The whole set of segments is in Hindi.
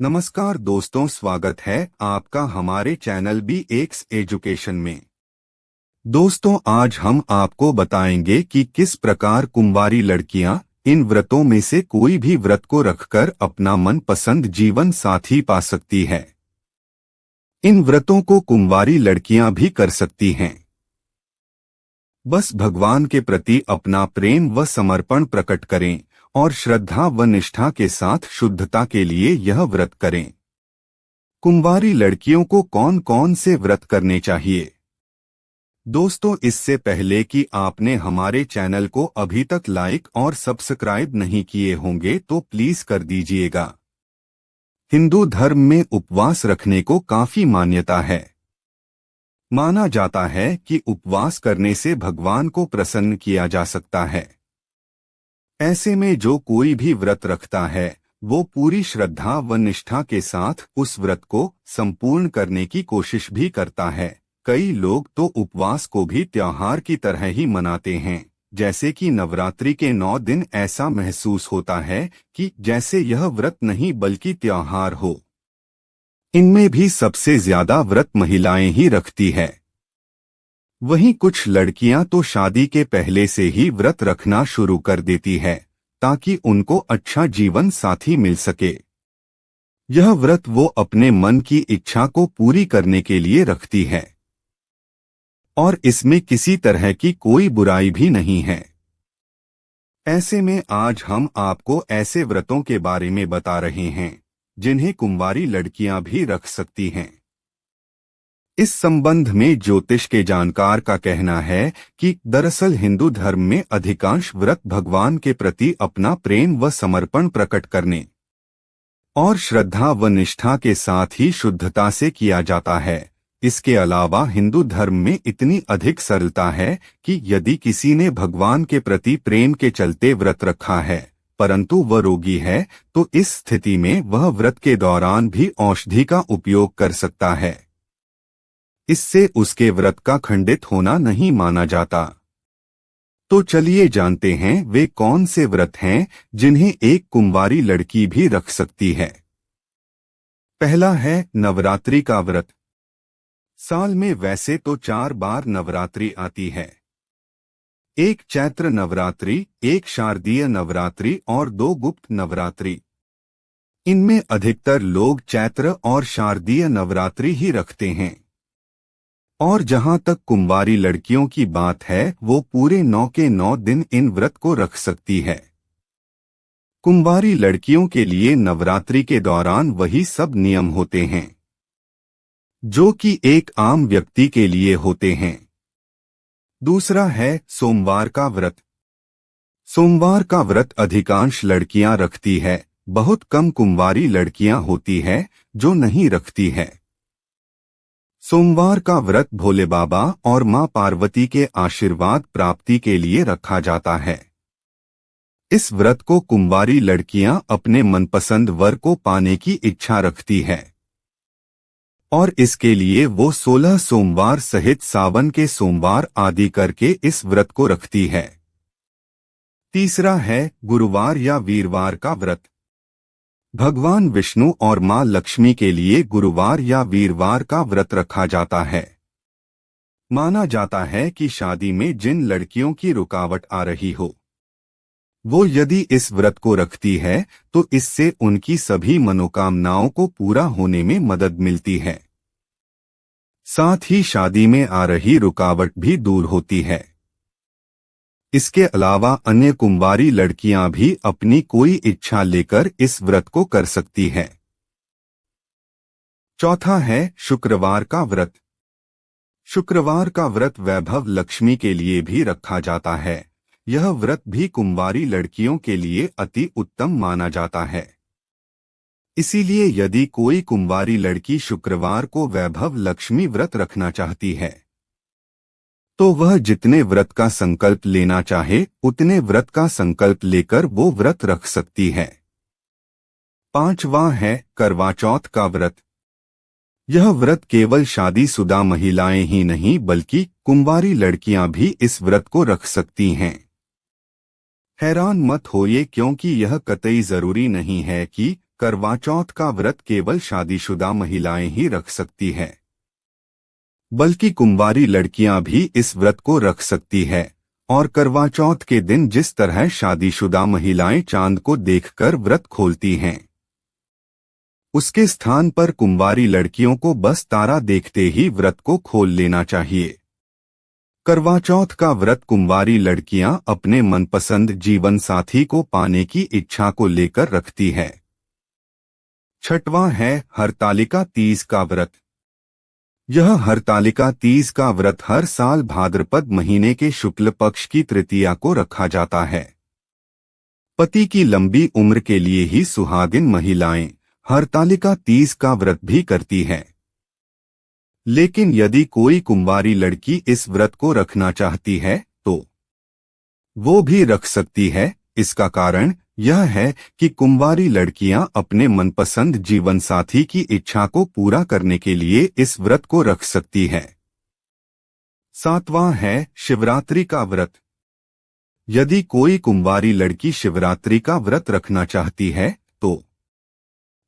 नमस्कार दोस्तों, स्वागत है आपका हमारे चैनल BX एजुकेशन में। दोस्तों, आज हम आपको बताएंगे कि किस प्रकार कुंवारी लड़कियां इन व्रतों में से कोई भी व्रत को रखकर अपना मनपसंद जीवन साथी पा सकती है। इन व्रतों को कुंवारी लड़कियां भी कर सकती हैं। बस भगवान के प्रति अपना प्रेम व समर्पण प्रकट करें और श्रद्धा व निष्ठा के साथ शुद्धता के लिए यह व्रत करें। कुंवारी लड़कियों को कौन कौन से व्रत करने चाहिए? दोस्तों, इससे पहले कि आपने हमारे चैनल को अभी तक लाइक और सब्सक्राइब नहीं किए होंगे तो प्लीज कर दीजिएगा। हिंदू धर्म में उपवास रखने को काफी मान्यता है। माना जाता है कि उपवास करने से भगवान को प्रसन्न किया जा सकता है। ऐसे में जो कोई भी व्रत रखता है वो पूरी श्रद्धा व निष्ठा के साथ उस व्रत को संपूर्ण करने की कोशिश भी करता है। कई लोग तो उपवास को भी त्योहार की तरह ही मनाते हैं, जैसे कि नवरात्रि के 9 दिन ऐसा महसूस होता है कि जैसे यह व्रत नहीं बल्कि त्योहार हो। इनमें भी सबसे ज्यादा व्रत महिलाएं ही रखती है। वहीं कुछ लड़कियां तो शादी के पहले से ही व्रत रखना शुरू कर देती है ताकि उनको अच्छा जीवन साथी मिल सके। यह व्रत वो अपने मन की इच्छा को पूरी करने के लिए रखती है और इसमें किसी तरह की कोई बुराई भी नहीं है। ऐसे में आज हम आपको ऐसे व्रतों के बारे में बता रहे हैं जिन्हें कुंवारी लड़कियां भी रख सकती हैं। इस संबंध में ज्योतिष के जानकार का कहना है कि दरअसल हिंदू धर्म में अधिकांश व्रत भगवान के प्रति अपना प्रेम व समर्पण प्रकट करने और श्रद्धा व निष्ठा के साथ ही शुद्धता से किया जाता है। इसके अलावा हिंदू धर्म में इतनी अधिक सरलता है कि यदि किसी ने भगवान के प्रति प्रेम के चलते व्रत रखा है परंतु वह रोगी है तो इस स्थिति में वह व्रत के दौरान भी औषधि का उपयोग कर सकता है। इससे उसके व्रत का खंडित होना नहीं माना जाता। तो चलिए जानते हैं वे कौन से व्रत हैं जिन्हें एक कुंवारी लड़की भी रख सकती है। पहला है नवरात्रि का व्रत। साल में वैसे तो 4 बार नवरात्रि आती है, एक चैत्र नवरात्रि, एक शारदीय नवरात्रि और 2 गुप्त नवरात्रि। इनमें अधिकतर लोग चैत्र और शारदीय नवरात्रि ही रखते हैं और जहां तक कुंवारी लड़कियों की बात है वो पूरे 9 के 9 दिन इन व्रत को रख सकती है। कुंवारी लड़कियों के लिए नवरात्रि के दौरान वही सब नियम होते हैं जो कि एक आम व्यक्ति के लिए होते हैं। दूसरा है सोमवार का व्रत। सोमवार का व्रत अधिकांश लड़कियां रखती है, बहुत कम कुंवारी लड़कियां होती है जो नहीं रखती है। सोमवार का व्रत भोले बाबा और मां पार्वती के आशीर्वाद प्राप्ति के लिए रखा जाता है। इस व्रत को कुंवारी लड़कियां अपने मनपसंद वर को पाने की इच्छा रखती है और इसके लिए वो 16 सोमवार सहित सावन के सोमवार आदि करके इस व्रत को रखती है। तीसरा है गुरुवार या वीरवार का व्रत। भगवान विष्णु और मां लक्ष्मी के लिए गुरुवार या वीरवार का व्रत रखा जाता है। माना जाता है कि शादी में जिन लड़कियों की रुकावट आ रही हो वो यदि इस व्रत को रखती है तो इससे उनकी सभी मनोकामनाओं को पूरा होने में मदद मिलती है। साथ ही शादी में आ रही रुकावट भी दूर होती है। इसके अलावा अन्य कुंवारी लड़कियां भी अपनी कोई इच्छा लेकर इस व्रत को कर सकती है। चौथा है शुक्रवार का व्रत। शुक्रवार का व्रत वैभव लक्ष्मी के लिए भी रखा जाता है। यह व्रत भी कुंवारी लड़कियों के लिए अति उत्तम माना जाता है। इसीलिए यदि कोई कुंवारी लड़की शुक्रवार को वैभव लक्ष्मी व्रत रखना चाहती है तो वह जितने व्रत का संकल्प लेना चाहे उतने व्रत का संकल्प लेकर वो व्रत रख सकती है। पांचवां है करवा चौथ का व्रत। यह व्रत केवल शादीशुदा महिलाएं ही नहीं बल्कि कुंवारी लड़कियां भी इस व्रत को रख सकती हैं। हैरान मत होइए क्योंकि यह कतई जरूरी नहीं है कि करवा चौथ का व्रत केवल शादीशुदा महिलाएं ही रख सकती है, बल्कि कुंवारी लड़कियां भी इस व्रत को रख सकती है। और करवा चौथ के दिन जिस तरह शादीशुदा महिलाएं चांद को देखकर व्रत खोलती हैं, उसके स्थान पर कुंवारी लड़कियों को बस तारा देखते ही व्रत को खोल लेना चाहिए। करवा चौथ का व्रत कुंवारी लड़कियां अपने मनपसंद जीवन साथी को पाने की इच्छा को लेकर रखती है। छठवां है हरतालिका तीज का व्रत। यह हरतालिका तीज का व्रत हर साल भाद्रपद महीने के शुक्ल पक्ष की तृतीया को रखा जाता है। पति की लंबी उम्र के लिए ही सुहागिन महिलाएं हरतालिका तीज का व्रत भी करती है। लेकिन यदि कोई कुंवारी लड़की इस व्रत को रखना चाहती है तो वो भी रख सकती है। इसका कारण यह है कि कुंवारी लड़कियां अपने मनपसंद जीवन साथी की इच्छा को पूरा करने के लिए इस व्रत को रख सकती है। सातवां है शिवरात्रि का व्रत। यदि कोई कुंवारी लड़की शिवरात्रि का व्रत रखना चाहती है तो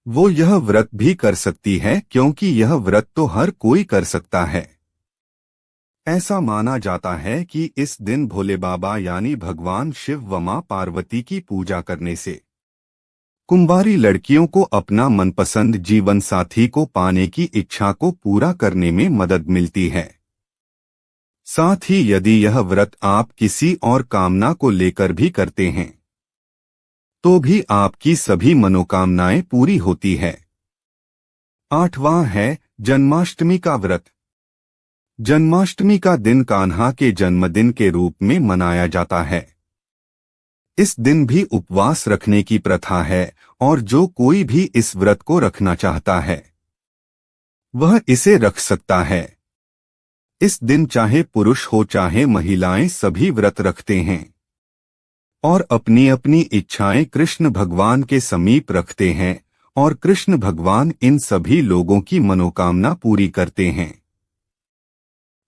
वो यह व्रत भी कर सकती है, क्योंकि यह व्रत तो हर कोई कर सकता है। ऐसा माना जाता है कि इस दिन भोले बाबा यानी भगवान शिव व मां पार्वती की पूजा करने से कुंवारी लड़कियों को अपना मनपसंद जीवन साथी को पाने की इच्छा को पूरा करने में मदद मिलती है। साथ ही यदि यह व्रत आप किसी और कामना को लेकर भी करते हैं तो भी आपकी सभी मनोकामनाएं पूरी होती है। आठवां है जन्माष्टमी का व्रत। जन्माष्टमी का दिन कान्हा के जन्मदिन के रूप में मनाया जाता है। इस दिन भी उपवास रखने की प्रथा है और जो कोई भी इस व्रत को रखना चाहता है वह इसे रख सकता है। इस दिन चाहे पुरुष हो चाहे महिलाएं सभी व्रत रखते हैं और अपनी अपनी इच्छाएं कृष्ण भगवान के समीप रखते हैं और कृष्ण भगवान इन सभी लोगों की मनोकामना पूरी करते हैं।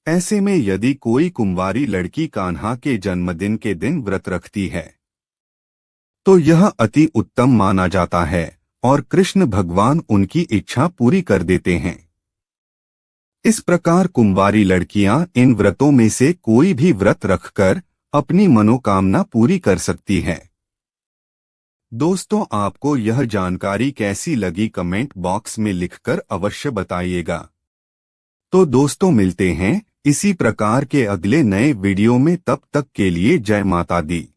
ऐसे में यदि कोई कुंवारी लड़की कान्हा के जन्मदिन के दिन व्रत रखती है तो यह अति उत्तम माना जाता है और कृष्ण भगवान उनकी इच्छा पूरी कर देते हैं। इस प्रकार कुंवारी लड़कियां इन व्रतों में से कोई भी व्रत रखकर अपनी मनोकामना पूरी कर सकती है। दोस्तों, आपको यह जानकारी कैसी लगी कमेंट बॉक्स में लिखकर अवश्य बताइएगा। तो दोस्तों, मिलते हैं इसी प्रकार के अगले नए वीडियो में। तब तक के लिए जय माता दी।